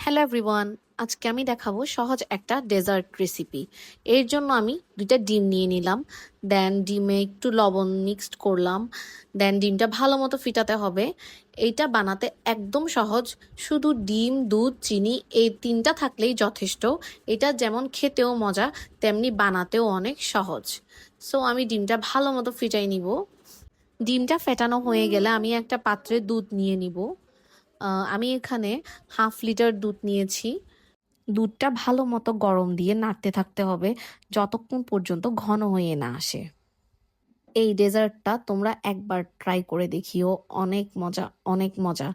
Hello everyone, আজকে আমি দেখাবো সহজ একটা ডেজার্ট রেসিপি। এর জন্য আমি 2টা ডিম নিয়ে নিলাম। দেন ডিমে একটু লবণ মিক্সড করলাম। দেন ডিমটা ভালো মতো ফিটাতে হবে। এইটা বানাতে একদম সহজ। শুধু ডিম, দুধ, চিনি এই 3টা থাকলেই যথেষ্ট। এটা যেমন খেতেও মজা, তেমনি বানাতেও অনেক সহজ। সো আমি ডিমটা ভালো মতো ফিটাই নিব। ডিমটা ফেটানো হয়ে গেলে আমি একটা পাত্রে দুধ নিয়ে নিব। আমি এখানে 1/2 লিটার দুধ নিয়েছি। দুধটা ভালো মতো গরম দিয়ে নাড়তে থাকতে হবে যতক্ষণ পর্যন্ত ঘন হয়ে না আসে। এই ডেজার্টটা তোমরা একবার ট্রাই করে দেখিও, অনেক মজা, অনেক মজা।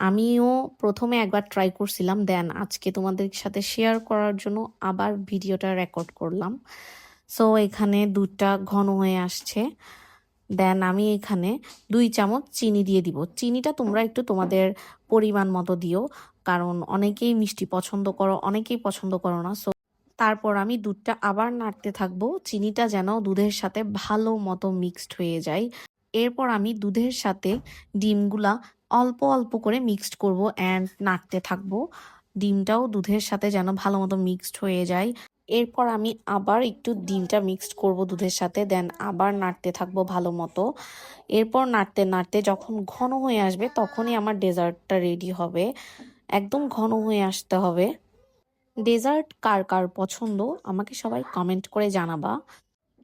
আমিও প্রথমে একবার ট্রাই করছিলাম, দেন আজকে তোমাদের সাথে শেয়ার করার জন্য আবার ভিডিওটা রেকর্ড করলাম। সো এখানে দুধটা ঘন হয়ে আসছে। দেন আমি এখানে 2 চামচ চিনি দিয়ে দিব। চিনিটা তোমরা একটু তোমাদের পরিমাণ মতো দিও, কারণ অনেকেই মিষ্টি পছন্দ করো, অনেকেই পছন্দ করো না। সো তারপর আমি দুধটা আবার নাড়তে থাকবো, চিনিটা যেন দুধের সাথে ভালো মতো মিক্সড হয়ে যায়। এরপর আমি দুধের সাথে ডিমগুলা অল্প অল্প করে মিক্সড করব অ্যান্ড নাড়তে থাকবো। ডিমটাও দুধের সাথে যেন ভালো মতো মিক্সড হয়ে যায়। এরপর আমি আবার একটু ডিমটা মিক্সড করব দুধের সাথে, দেন আবার নাড়তে থাকবো ভালো মতো। এরপর নাড়তে নাড়তে যখন ঘন হয়ে আসবে তখনই আমার ডেজার্টটা রেডি হবে। একদম ঘন হয়ে আসতে হবে। ডেজার্ট কার কার পছন্দ আমাকে সবাই কমেন্ট করে জানাবা।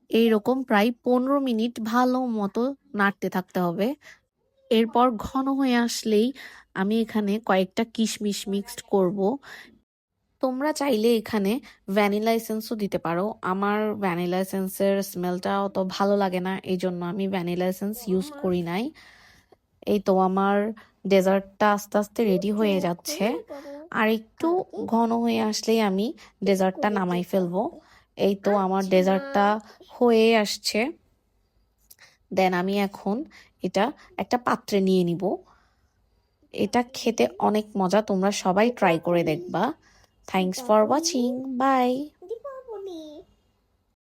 এইরকম প্রায় 15 মিনিট ভালো মতো নাড়তে থাকতে হবে। এরপর ঘন হয়ে আসলেই আমি এখানে কয়েকটা কিশমিশ মিক্সড করব। তোমরা চাইলে এখানে ভ্যানিলা এসেন্সও দিতে পারো। আমার ভ্যানিলা এসেন্সের স্মেলটা অত ভালো লাগে না, এই জন্য আমি ভ্যানিলা এসেন্স ইউজ করি নাই। এই তো আমার ডেজার্টটা আস্তে আস্তে রেডি হয়ে যাচ্ছে। আর একটু ঘন হয়ে আসলেই আমি ডেজার্টটা নামাই ফেলবো। এই তো আমার ডেজার্টটা হয়ে আসছে। দেন আমি এখন এটা একটা পাত্রে নিয়ে নিব। এটা খেতে অনেক মজা, তোমরা সবাই ট্রাই করে দেখবা। Thanks for watching, by.